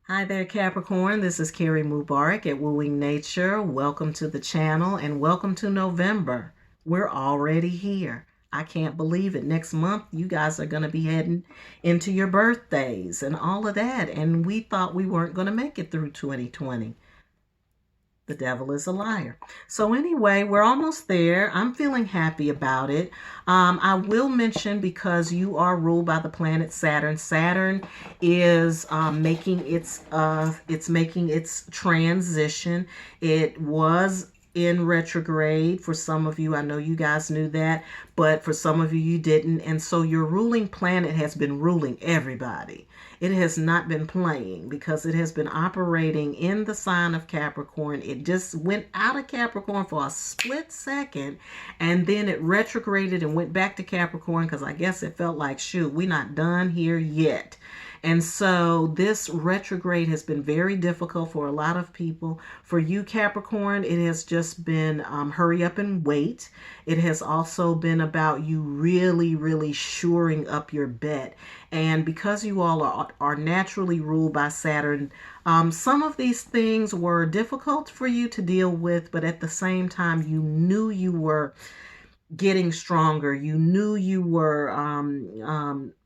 Hi there, Capricorn. This is Carrie Mubarak at Wooing Nature. Welcome to the channel and welcome to November. We're already here. I can't believe it. Next month, you guys are going to be heading into your birthdays and all of that. And we thought we weren't going to make it through 2020. The devil is a liar. So anyway, we're almost there. I'm feeling happy about it. I will mention, because you are ruled by the planet Saturn. Saturn is making its transition. It was in retrograde for some of you. I know you guys knew that, but for some of you, you didn't. And so your ruling planet has been ruling everybody. It has not been playing because it has been operating in the sign of Capricorn. It just went out of Capricorn for a split second, and then it retrograded and went back to Capricorn because I guess it felt like, shoot, we're not done here yet. And so this retrograde has been very difficult for a lot of people. For you, Capricorn, it has just been hurry up and wait. It has also been about you really shoring up your bet. And because you all are naturally ruled by Saturn, some of these things were difficult for you to deal with, but at the same time, you knew you were getting stronger. You knew you were,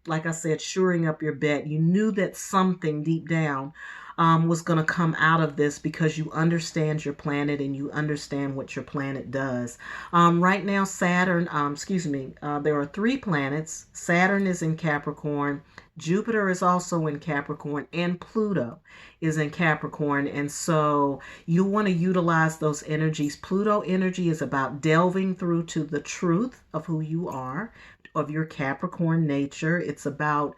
like I said, shoring up your bet. You knew that something deep down was going to come out of this because you understand your planet and you understand what your planet does. Right now, Saturn, there are 3 planets. Saturn is in Capricorn. Jupiter is also in Capricorn, and Pluto is in Capricorn. And so you want to utilize those energies. Pluto energy is about delving through to the truth of who you are, of your Capricorn nature. It's about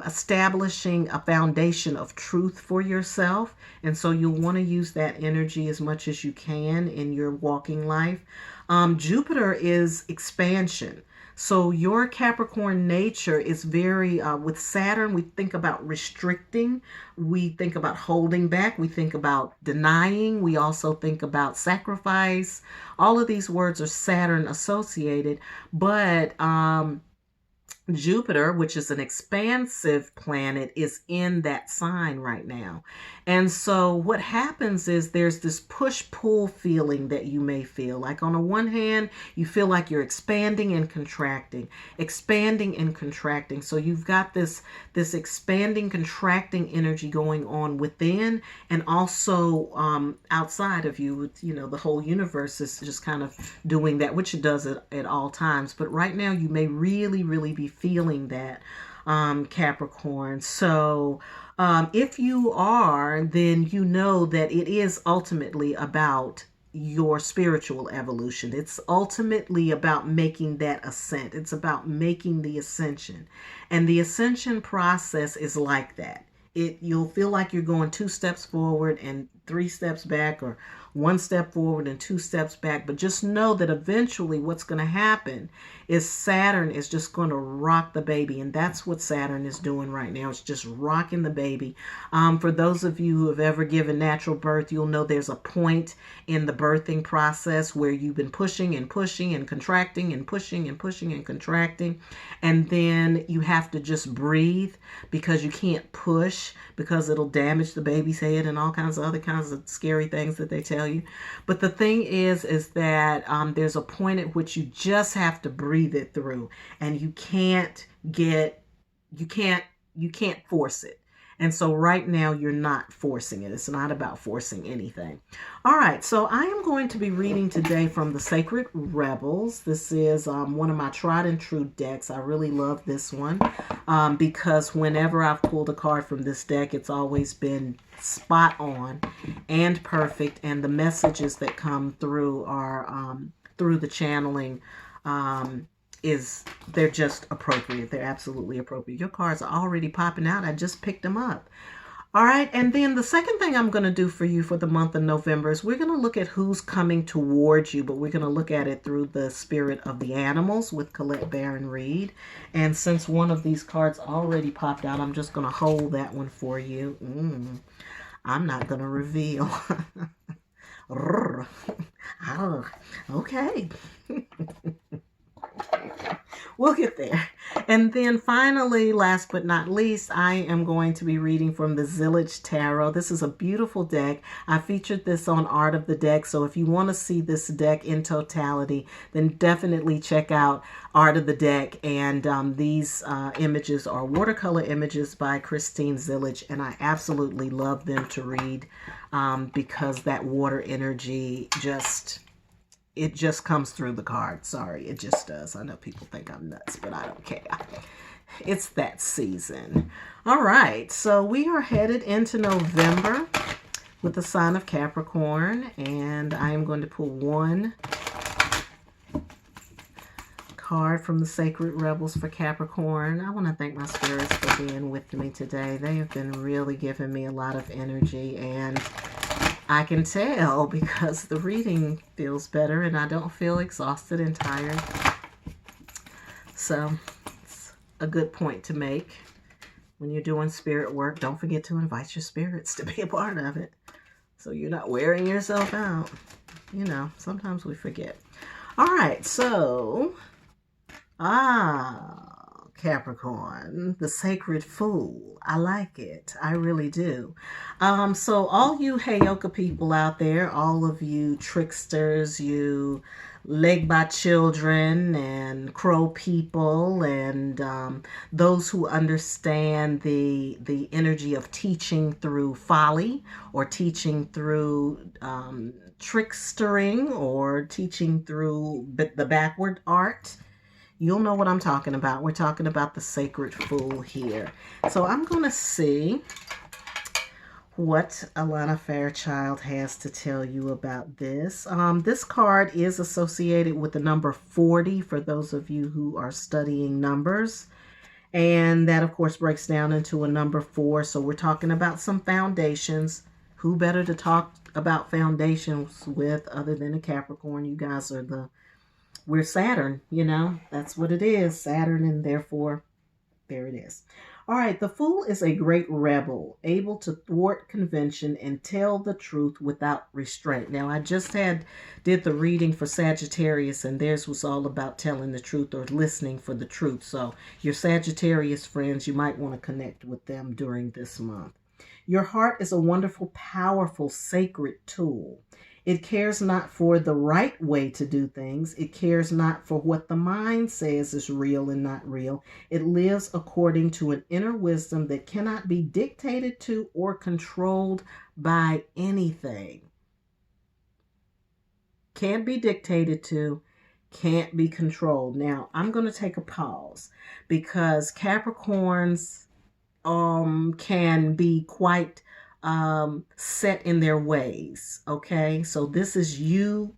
establishing a foundation of truth for yourself. And so you'll want to use that energy as much as you can in your walking life. Jupiter is expansion. So your Capricorn nature is very, with Saturn, we think about restricting. We think about holding back. We think about denying. We also think about sacrifice. All of these words are Saturn associated, but Jupiter, which is an expansive planet, is in that sign right now. And so what happens is there's this push-pull feeling that you may feel. Like on the one hand, you feel like you're expanding and contracting, expanding and contracting. So you've got this expanding, contracting energy going on within and also outside of you. The whole universe is just kind of doing that, which it does at all times. But right now, you may really be feeling that, Capricorn. So if you are, then you know that it is ultimately about your spiritual evolution. It's ultimately about making that ascent. It's about making the ascension. And the ascension process is like that. You'll feel like you're going 2 steps forward and 3 steps back, or 1 step forward and 2 steps back. But just know that eventually what's going to happen is Saturn is just going to rock the baby. And that's what Saturn is doing right now. It's just rocking the baby. For those of you who have ever given natural birth, you'll know there's a point in the birthing process where you've been pushing and pushing and contracting and pushing and pushing and contracting. And then you have to just breathe, because you can't push because it'll damage the baby's head and all kinds of other kinds of scary things that they tell you. But the thing is that there's a point at which you just have to breathe it through, and you can't force it. And so right now you're not forcing it. It's not about forcing anything. All right, so I am going to be reading today from the Sacred Rebels. This is one of my tried and true decks. I really love this one because whenever I've pulled a card from this deck, it's always been spot on and perfect. And the messages that come through are through the channeling they're just appropriate. They're absolutely appropriate. Your cards are already popping out. I just picked them up. All right. And then the second thing I'm going to do for you for the month of November is we're going to look at who's coming towards you, but we're going to look at it through the spirit of the animals with Colette Baron Reed. And since one of these cards already popped out, I'm just going to hold that one for you. I'm not going to reveal. Okay. We'll get there. And then finally, last but not least, I am going to be reading from the Zillich Tarot. This is a beautiful deck. I featured this on Art of the Deck. So if you want to see this deck in totality, then definitely check out Art of the Deck. And these images are watercolor images by Christine Zillich. And I absolutely love them to read because that water energy it just comes through the card. Sorry, it just does. I know people think I'm nuts, but I don't care. It's that season. All right, so we are headed into November with the sign of Capricorn, and I am going to pull one card from the Sacred Rebels for Capricorn. I want to thank my spirits for being with me today. They have been really giving me a lot of energy, and I can tell because the reading feels better and I don't feel exhausted and tired. So it's a good point to make. When you're doing spirit work, don't forget to invite your spirits to be a part of it, so you're not wearing yourself out. You know, sometimes we forget. All right, so Capricorn, the Sacred Fool. I like it. I really do. So all you Heyoka people out there, all of you tricksters, you Legba children and crow people, and those who understand the energy of teaching through folly, or teaching through trickstering, or teaching through the backward art, you'll know what I'm talking about. We're talking about the Sacred Fool here. So I'm going to see what Alana Fairchild has to tell you about this. This card is associated with the number 40 for those of you who are studying numbers. And that, of course, breaks down into a number 4. So we're talking about some foundations. Who better to talk about foundations with other than a Capricorn? You guys are we're Saturn, you know, that's what it is, Saturn, and therefore, there it is. All right, the Fool is a great rebel, able to thwart convention and tell the truth without restraint. Now, I just did the reading for Sagittarius, and theirs was all about telling the truth or listening for the truth. So, your Sagittarius friends, you might want to connect with them during this month. Your heart is a wonderful, powerful, sacred tool. It cares not for the right way to do things. It cares not for what the mind says is real and not real. It lives according to an inner wisdom that cannot be dictated to or controlled by anything. Can't be dictated to, can't be controlled. Now, I'm going to take a pause because Capricorns can be quite set in their ways. Okay, so this is you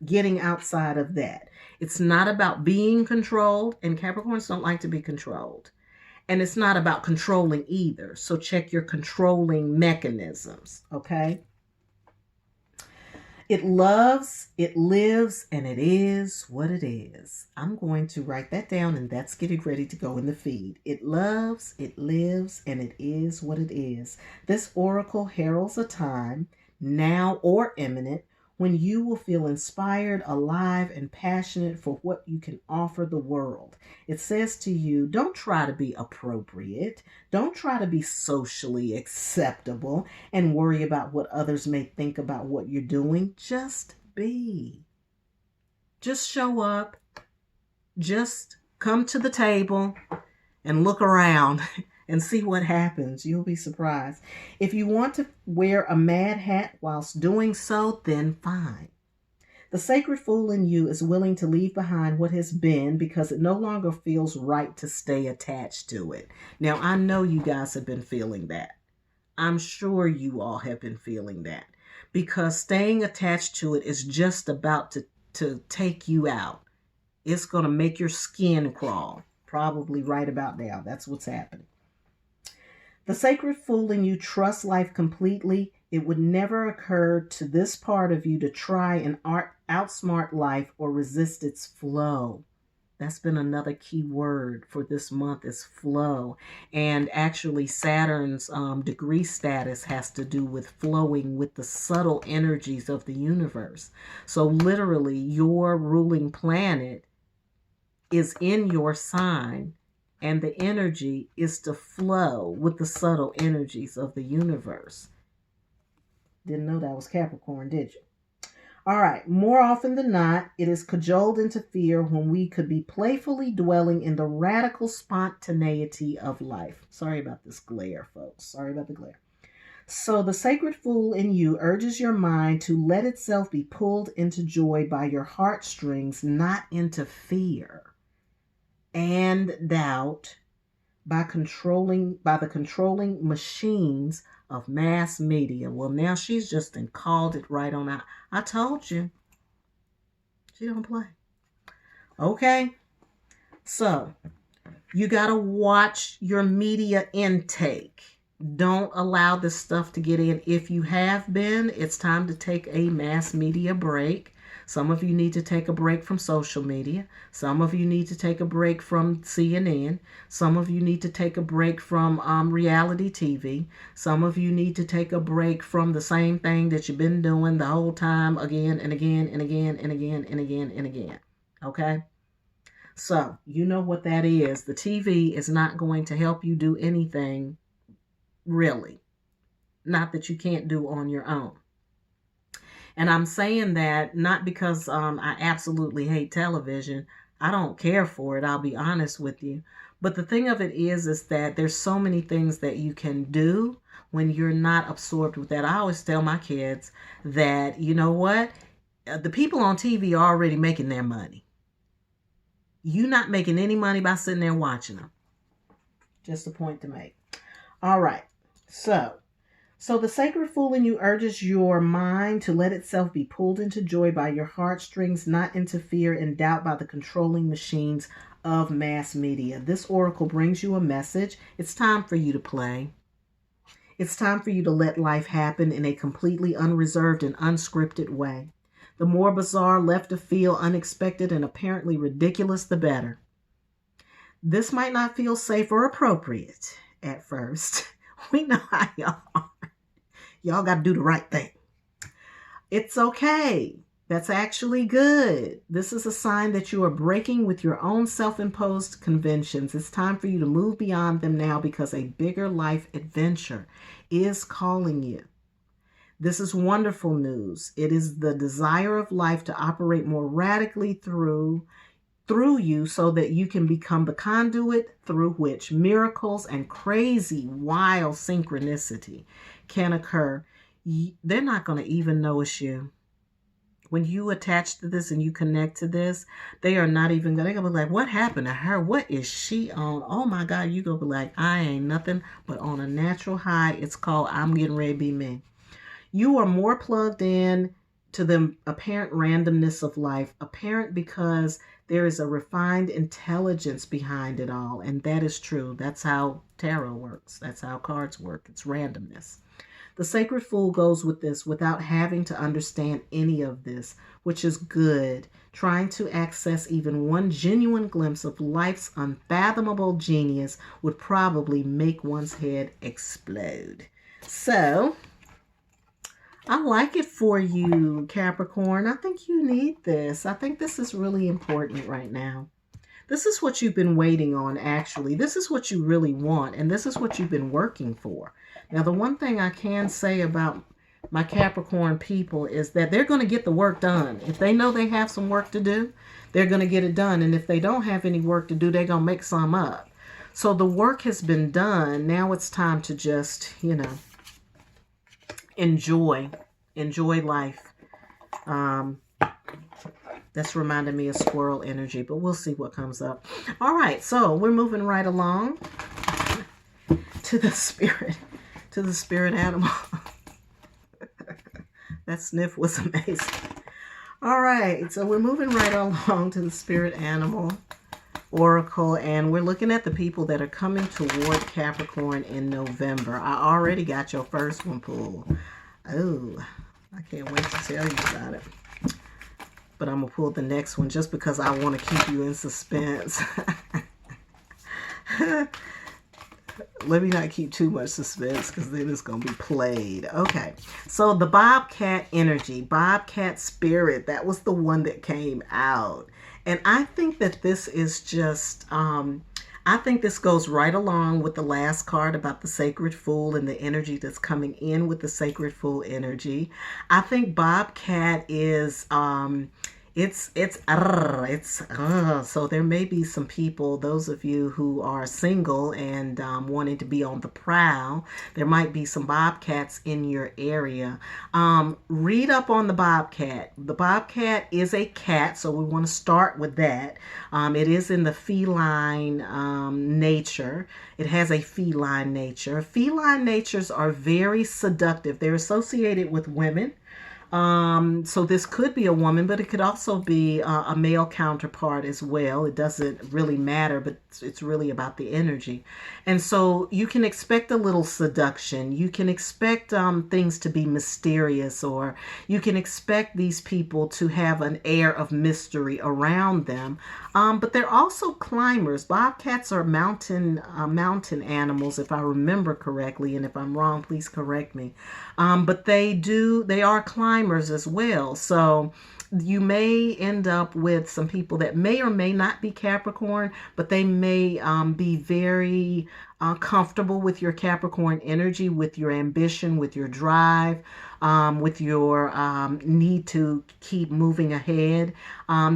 getting outside of that. It's not about being controlled, and Capricorns don't like to be controlled, and it's not about controlling either. So check your controlling mechanisms. Okay, it loves, it lives, and it is what it is. I'm going to write that down, and that's getting ready to go in the feed. It loves, it lives, and it is what it is. This oracle heralds a time, now or imminent, when you will feel inspired, alive, and passionate for what you can offer the world. It says to you, don't try to be appropriate. Don't try to be socially acceptable and worry about what others may think about what you're doing. Just be. Just show up. Just come to the table and look around and see what happens. You'll be surprised. If you want to wear a mad hat whilst doing so, then fine. The Sacred Fool in you is willing to leave behind what has been because it no longer feels right to stay attached to it. Now, I know you guys have been feeling that. I'm sure you all have been feeling that because staying attached to it is just about to take you out. It's going to make your skin crawl. Probably right about now. That's what's happening. The Sacred Fool in you trusts life completely. It would never occur to this part of you to try and outsmart life or resist its flow. That's been another key word for this month is flow. And actually Saturn's degree status has to do with flowing with the subtle energies of the universe. So literally your ruling planet is in your sign, and the energy is to flow with the subtle energies of the universe. Didn't know that was Capricorn, did you? All right. More often than not, it is cajoled into fear when we could be playfully dwelling in the radical spontaneity of life. Sorry about this glare, folks. Sorry about the glare. So the sacred fool in you urges your mind to let itself be pulled into joy by your heartstrings, not into fear and doubt by the controlling machines of mass media. Well, now she's just called it right on out. I told you. She don't play. Okay. So you got to watch your media intake. Don't allow this stuff to get in. If you have been, it's time to take a mass media break. Some of you need to take a break from social media. Some of you need to take a break from CNN. Some of you need to take a break from reality TV. Some of you need to take a break from the same thing that you've been doing the whole time again and again and again and again and again and again. Okay? So, you know what that is. The TV is not going to help you do anything, really. Not that you can't do on your own. And I'm saying that not because I absolutely hate television. I don't care for it, I'll be honest with you. But the thing of it is that there's so many things that you can do when you're not absorbed with that. I always tell my kids that, you know what? The people on TV are already making their money. You're not making any money by sitting there watching them. Just a point to make. All right. So the sacred fool in you urges your mind to let itself be pulled into joy by your heartstrings, not into fear and doubt by the controlling machines of mass media. This oracle brings you a message. It's time for you to play. It's time for you to let life happen in a completely unreserved and unscripted way. The more bizarre, left of field, unexpected, and apparently ridiculous, the better. This might not feel safe or appropriate at first. We know how y'all are. Y'all got to do the right thing. It's okay. That's actually good. This is a sign that you are breaking with your own self-imposed conventions. It's time for you to move beyond them now because a bigger life adventure is calling you. This is wonderful news. It is the desire of life to operate more radically through you so that you can become the conduit through which miracles and crazy, wild synchronicity can occur. They're not going to even know it's you. When you attach to this and you connect to this, they are not even going to be like, what happened to her? What is she on? Oh my God, you going to be like, I ain't nothing but on a natural high. It's called I'm getting ready to be me. You are more plugged in to the apparent randomness of life, apparent because there is a refined intelligence behind it all. And that is true. That's how tarot works. That's how cards work. It's randomness. The sacred fool goes with this without having to understand any of this, which is good. Trying to access even one genuine glimpse of life's unfathomable genius would probably make one's head explode. So, I like it for you, Capricorn. I think you need this. I think this is really important right now. This is what you've been waiting on, actually. This is what you really want, and this is what you've been working for. Now, the one thing I can say about my Capricorn people is that they're going to get the work done. If they know they have some work to do, they're going to get it done. And if they don't have any work to do, they're going to make some up. So the work has been done. Now it's time to just, enjoy life. That's reminding me of squirrel energy, but we'll see what comes up. All right, so we're moving right along to the spirit animal. That sniff was amazing. All right, so we're moving right along to the spirit animal oracle, and we're looking at the people that are coming toward Capricorn in November. I already got your first one pulled. Oh, I can't wait to tell you about it. But I'm going to pull the next one just because I want to keep you in suspense. Let me not keep too much suspense because then it's going to be played. Okay, so the Bobcat energy, Bobcat spirit, that was the one that came out. And I think that this is just, I think this goes right along with the last card about the sacred fool and the energy that's coming in with the sacred fool energy. I think Bobcat is, so there may be some people, those of you who are single and wanting to be on the prowl, there might be some bobcats in your area. Read up on the bobcat. The bobcat is a cat, so we want to start with that. It is in the feline nature. It has a feline nature. Feline natures are very seductive. They're associated with women. So this could be a woman, but it could also be a male counterpart as well. It doesn't really matter, but it's really about the energy. And so you can expect a little seduction. You can expect things to be mysterious, or you can expect these people to have an air of mystery around them. But they're also climbers. Bobcats are mountain animals, if I remember correctly, and if I'm wrong, please correct me. But they are climbers as well. So you may end up with some people that may or may not be Capricorn, but they may be very comfortable with your Capricorn energy, with your ambition, with your drive, with your need to keep moving ahead.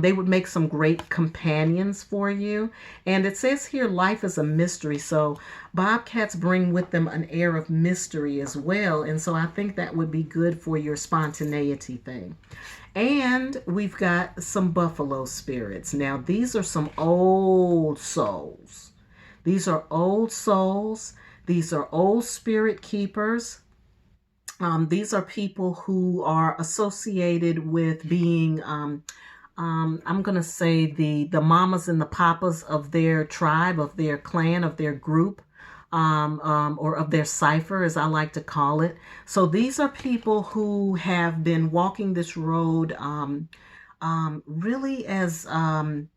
They would make some great companions for you. And it says here, life is a mystery. So bobcats bring with them an air of mystery as well. And so I think that would be good for your spontaneity thing. And we've got some buffalo spirits. Now, these are some old souls. These are old souls. These are old spirit keepers. These are people who are associated with being, I'm going to say, the mamas and the papas of their tribe, of their clan, of their group. Or of their cipher, as I like to call it. So these are people who have been walking this road really as a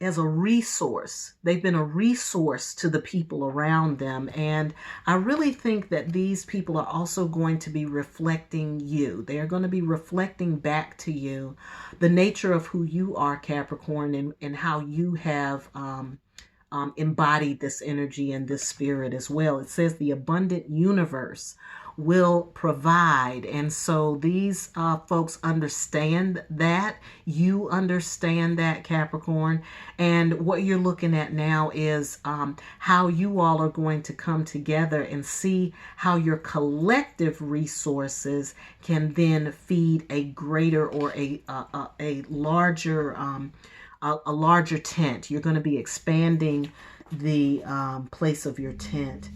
resource. They've been a resource to the people around them. And I really think that these people are also going to be reflecting you. They are going to be reflecting back to you the nature of who you are, Capricorn, and how you have embodied this energy and this spirit as well. It says the abundant universe will provide. And so these folks understand that. You understand that, Capricorn. And what you're looking at now is how you all are going to come together and see how your collective resources can then feed a greater or a larger a larger tent. You're going to be expanding the place of your tent.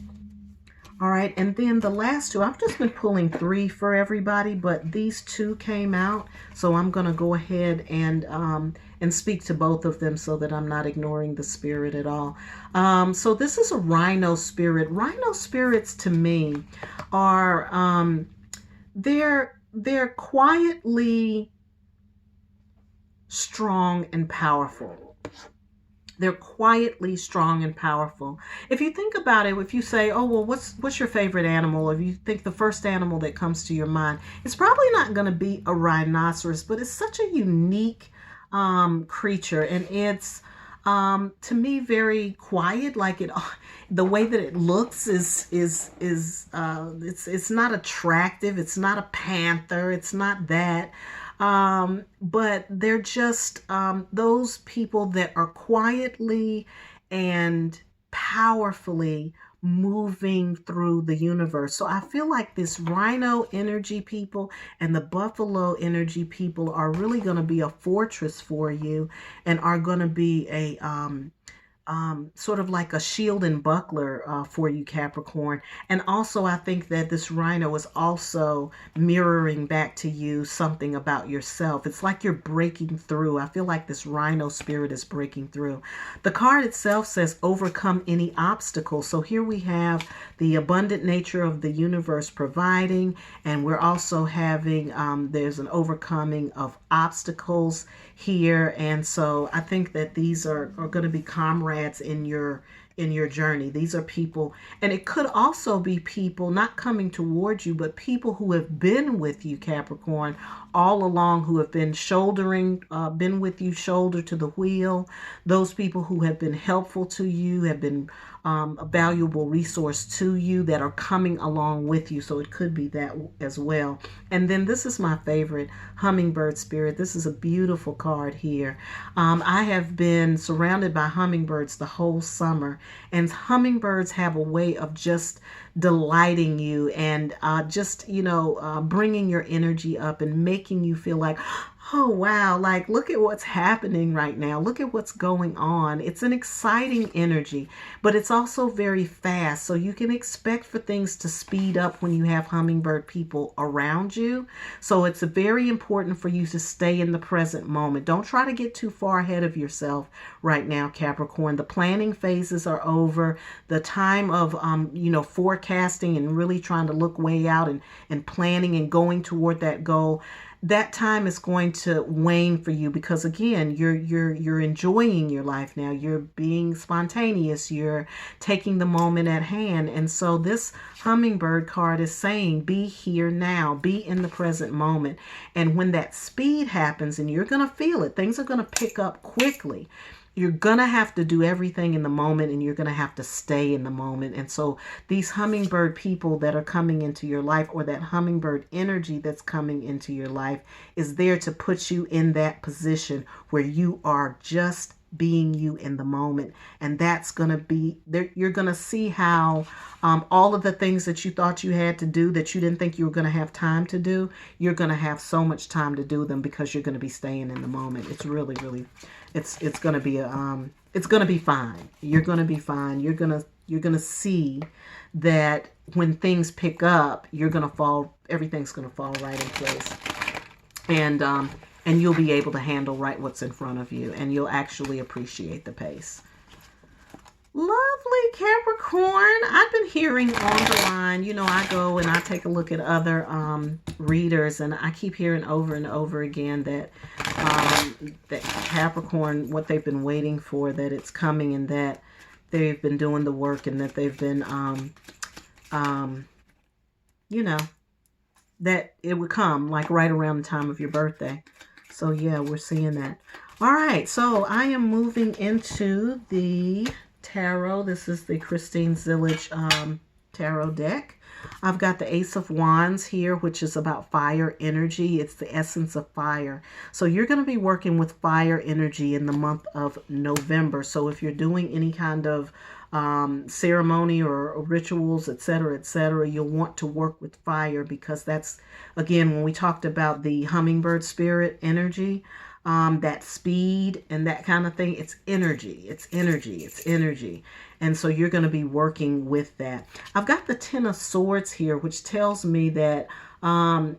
All right, and then the last two, I've just been pulling 3 for everybody, but these 2 came out, so I'm going to go ahead and speak to both of them so that I'm not ignoring the spirit at all. So this is a rhino spirit. Rhino spirits to me are they're quietly strong and powerful. They're quietly strong and powerful. If you think about it, if you say, oh, well, what's your favorite animal? If you think the first animal that comes to your mind, it's probably not going to be a rhinoceros, but it's such a unique creature. And it's, to me, very quiet. Like the way that it looks is it's not attractive. It's not a panther. It's not that. But they're just those people that are quietly and powerfully moving through the universe. So I feel like this rhino energy people and the buffalo energy people are really going to be a fortress for you and are going to be a sort of like a shield and buckler for you, Capricorn. And also, I think that this rhino is also mirroring back to you something about yourself. It's like you're breaking through. I feel like this rhino spirit is breaking through. The card itself says overcome any obstacle. So here we have the abundant nature of the universe providing, and we're also having, there's an overcoming of obstacles here. And so I think that these are going to be comrades in your in your journey. These are people, and it could also be people not coming towards you, but people who have been with you, Capricorn, all along, who have been been with you shoulder to the wheel. Those people who have been helpful to you, have been a valuable resource to you, that are coming along with you. So it could be that as well. And then this is my favorite, Hummingbird Spirit. This is a beautiful card here. I have been surrounded by hummingbirds the whole summer, and hummingbirds have a way of just delighting you and bringing your energy up and making you feel like, oh wow, like look at what's happening right now, look at what's going on. It's an exciting energy, but it's also very fast, so you can expect for things to speed up when you have hummingbird people around you. So it's very important for you to stay in the present moment. Don't try to get too far ahead of yourself right now, Capricorn. The planning phases are over. The time of forecasting and really trying to look way out and planning and going toward that goal, that time is going to wane for you, because again, you're enjoying your life now. You're being spontaneous. You're taking the moment at hand. And so this hummingbird card is saying, be here now, be in the present moment. And when that speed happens, and you're going to feel it, things are going to pick up quickly. You're going to have to do everything in the moment, and you're going to have to stay in the moment. And so these hummingbird people that are coming into your life, or that hummingbird energy that's coming into your life, is there to put you in that position where you are just being you in the moment. And that's going to be there. You're going to see how all of the things that you thought you had to do, that you didn't think you were going to have time to do, you're going to have so much time to do them, because you're going to be staying in the moment. It's really, really, it's going to be it's going to be fine. You're going to be fine. You're going to see that when things pick up, everything's going to fall right in place. And you'll be able to handle right what's in front of you, and you'll actually appreciate the pace. Lovely, Capricorn. I've been hearing on the line, I go and I take a look at other readers, and I keep hearing over and over again that Capricorn, what they've been waiting for, that it's coming, and that they've been doing the work, and that they've been, that it would come like right around the time of your birthday. So yeah, we're seeing that. All right, so I am moving into the tarot. This is the Christine Zillich tarot deck. I've got the Ace of Wands here, which is about fire energy. It's the essence of fire. So you're going to be working with fire energy in the month of November. So if you're doing any kind of ceremony or rituals, etc., you'll want to work with fire, because that's, again, when we talked about the hummingbird spirit energy, that speed and that kind of thing, it's energy. And so you're going to be working with that. I've got the Ten of Swords here, which tells me that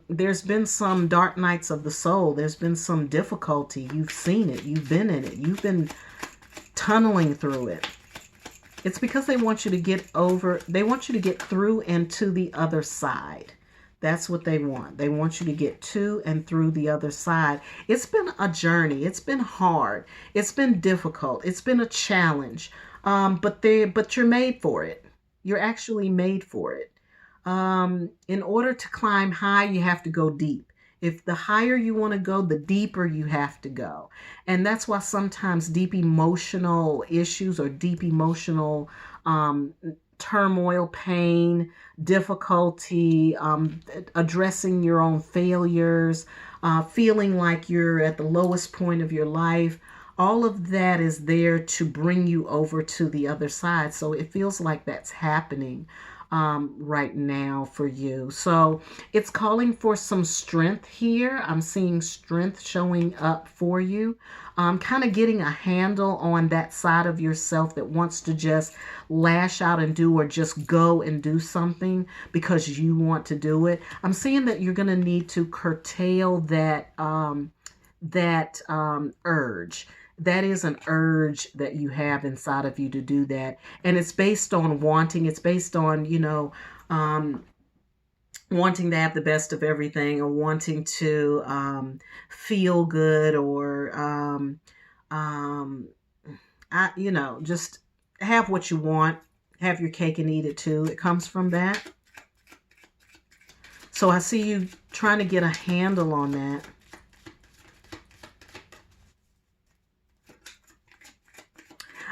there's been some dark nights of the soul. There's been some difficulty. You've seen it. You've been in it. You've been tunneling through it. It's because they want you to get through and to the other side. That's what they want. They want you to get to and through the other side. It's been a journey. It's been hard. It's been difficult. It's been a challenge. But you're made for it. You're actually made for it. In order to climb high, you have to go deep. If the higher you want to go, the deeper you have to go. And that's why sometimes deep emotional issues, or deep emotional turmoil, pain, difficulty, addressing your own failures, feeling like you're at the lowest point of your life, all of that is there to bring you over to the other side. So it feels like that's happening right now for you. So it's calling for some strength here. I'm seeing strength showing up for you. Kind of getting a handle on that side of yourself that wants to just lash out and do, or just go and do something because you want to do it. I'm seeing that you're going to need to curtail that urge. That is an urge that you have inside of you to do that. And it's based on wanting. It's based on, wanting to have the best of everything, or wanting to feel good, or, just have what you want, have your cake and eat it too. It comes from that. So I see you trying to get a handle on that.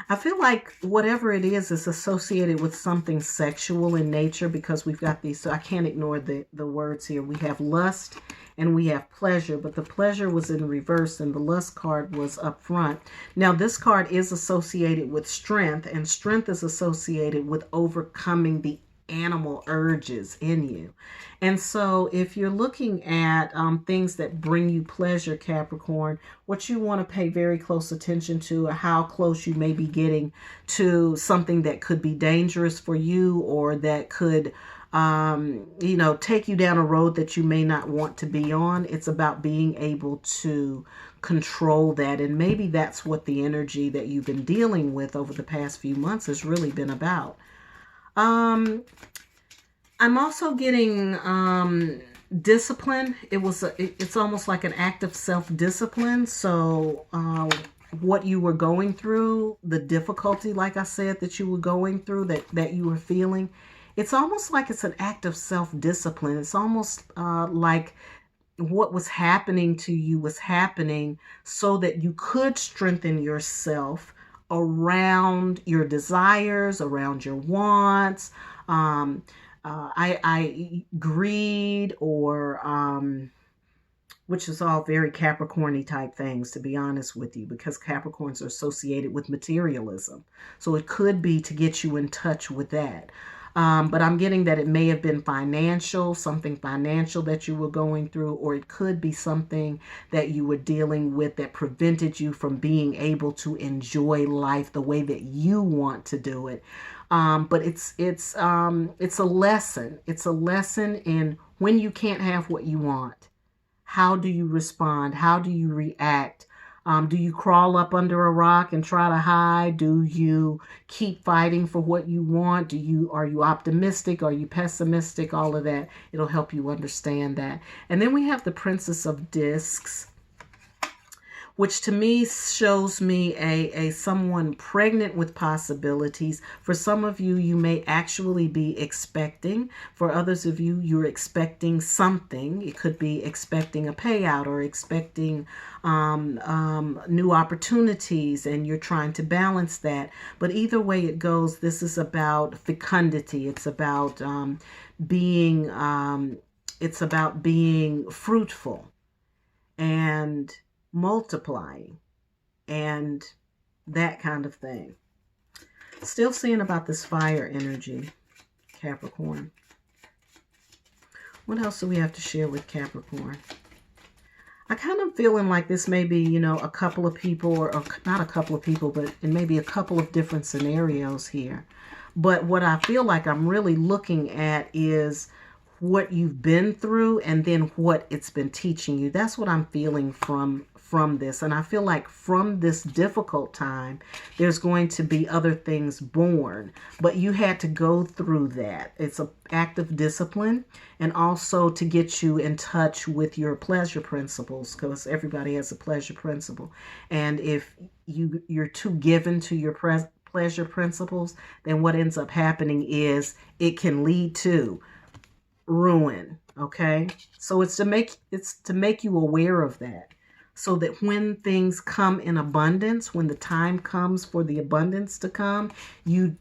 I feel like whatever it is associated with something sexual in nature, because we've got these, so I can't ignore the words here. We have lust and we have pleasure, but the pleasure was in reverse and the lust card was up front. Now this card is associated with strength, and strength is associated with overcoming the animal urges in you. And so if you're looking at things that bring you pleasure, Capricorn, what you want to pay very close attention to are how close you may be getting to something that could be dangerous for you, or that could take you down a road that you may not want to be on. It's about being able to control that. And maybe that's what the energy that you've been dealing with over the past few months has really been about. I'm also getting discipline. It's almost like an act of self-discipline. So what you were going through, the difficulty, like I said, that you were going through, that you were feeling, it's almost like it's an act of self-discipline. It's almost like what was happening to you was happening so that you could strengthen yourself around your desires, around your wants, greed, or which is all very Capricorn-y type things, to be honest with you, because Capricorns are associated with materialism. So it could be to get you in touch with that. But I'm getting that it may have been financial, something financial that you were going through, or it could be something that you were dealing with that prevented you from being able to enjoy life the way that you want to do it. But it's a lesson. It's a lesson in when you can't have what you want. How do you respond? How do you react? Do you crawl up under a rock and try to hide? Do you keep fighting for what you want? Are you optimistic? Are you pessimistic? All of that. It'll help you understand that. And then we have the Princess of Discs, which to me shows me a someone pregnant with possibilities. For some of you, you may actually be expecting. For others of you, you're expecting something. It could be expecting a payout or expecting new opportunities, and you're trying to balance that. But either way it goes, this is about fecundity. It's about being fruitful and multiplying and that kind of thing. Still seeing about this fire energy, Capricorn. What else do we have to share with Capricorn? I kind of feeling like this may be, a couple of people, or not a couple of people, but it may be a couple of different scenarios here. But what I feel like I'm really looking at is what you've been through and then what it's been teaching you. That's what I'm feeling from this. And I feel like from this difficult time, there's going to be other things born, but you had to go through that. It's an act of discipline, and also to get you in touch with your pleasure principles, because everybody has a pleasure principle. And if you're too given to your pleasure principles, then what ends up happening is it can lead to ruin. Okay, so it's to make you aware of that, so that when things come in abundance, when the time comes for the abundance to come, you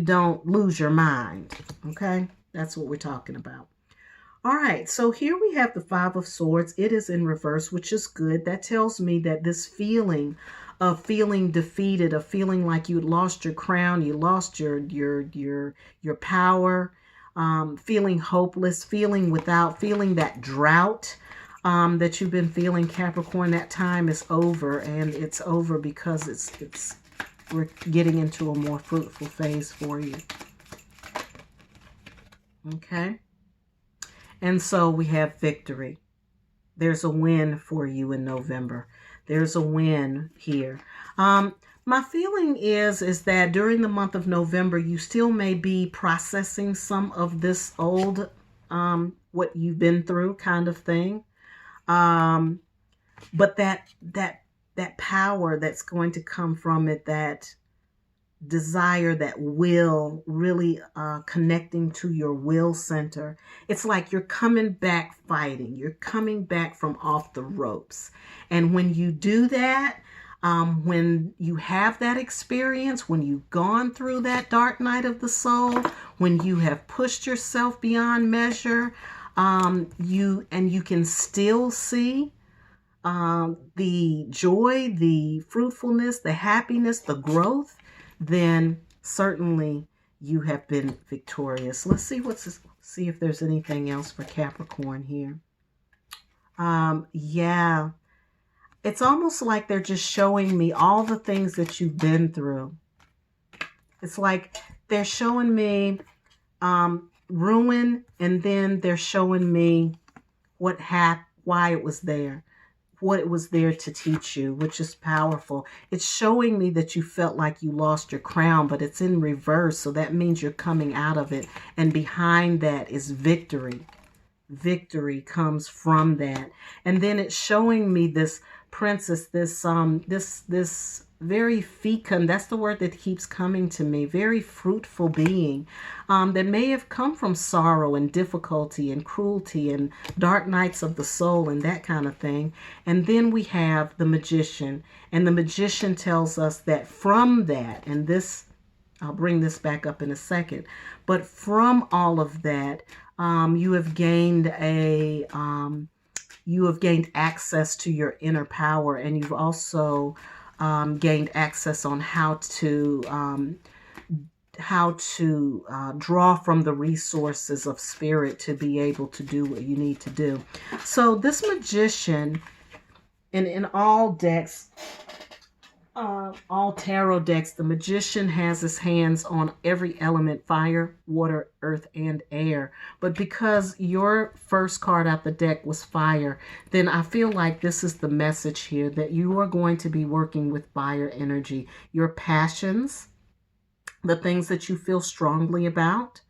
don't lose your mind. Okay, that's what we're talking about. All right, so here we have the Five of Swords. It is in reverse, which is good. That tells me that this feeling of feeling defeated, of feeling like you lost your crown, you lost your power, feeling hopeless, feeling that drought that you've been feeling, Capricorn, that time is over, and it's over because we're getting into a more fruitful phase for you. Okay. And so we have victory. There's a win for you in November. There's a win here. My feeling is that during the month of November, you still may be processing some of this old, what you've been through kind of thing. But that power that's going to come from it, that desire, that will, really connecting to your will center. It's like you're coming back fighting. You're coming back from off the ropes. And when you do that, when you have that experience, when you've gone through that dark night of the soul, when you have pushed yourself beyond measure, you can still see the joy, the fruitfulness, the happiness, the growth, then certainly you have been victorious. Let's see if there's anything else for Capricorn here. Yeah, it's almost like they're just showing me all the things that you've been through. It's like they're showing me ruin, and then they're showing me why it was there, what it was there to teach you, which is powerful. It's showing me that you felt like you lost your crown, but it's in reverse. So that means you're coming out of it. And behind that is victory. Victory comes from that. And then it's showing me this princess, this very fecund, that's the word that keeps coming to me, very fruitful being that may have come from sorrow and difficulty and cruelty and dark nights of the soul and that kind of thing. And then we have the magician, and the magician tells us that from that, and this, I'll bring this back up in a second, but from all of that, you have gained access to your inner power, and you've also gained access on how to draw from the resources of spirit to be able to do what you need to do. So this magician, in all decks, all tarot decks, the magician has his hands on every element: fire, water, earth, and air. But because your first card out the deck was fire, then I feel like this is the message here, that you are going to be working with fire energy. Your passions, the things that you feel strongly about.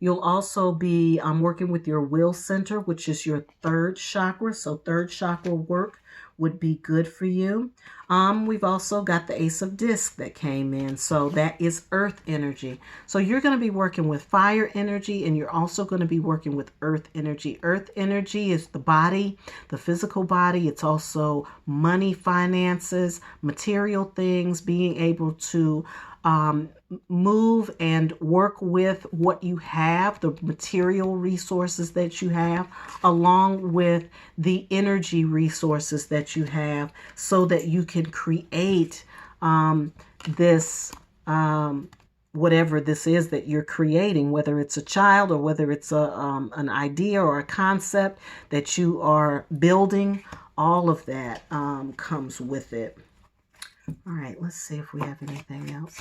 You'll also be working with your will center, which is your third chakra. So third chakra work would be good for you. We've also got the Ace of Discs that came in. So that is earth energy. So you're going to be working with fire energy, and you're also going to be working with earth energy. Earth energy is the body, the physical body. It's also money, finances, material things, being able to move and work with what you have, the material resources that you have, along with the energy resources that you have, so that you can create this whatever this is that you're creating, whether it's a child or whether it's an idea or a concept that you are building. All of that comes with it. All right, let's see if we have anything else.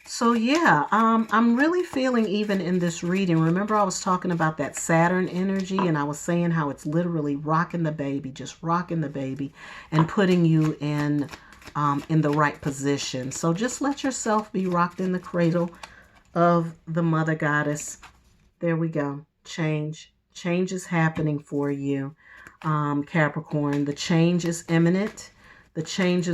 So yeah, I'm really feeling, even in this reading, remember I was talking about that Saturn energy, and I was saying how it's literally rocking the baby, just rocking the baby and putting you in the right position. So just let yourself be rocked in the cradle of the Mother Goddess. There we go. Change is happening for you, Capricorn. The change is imminent. The change is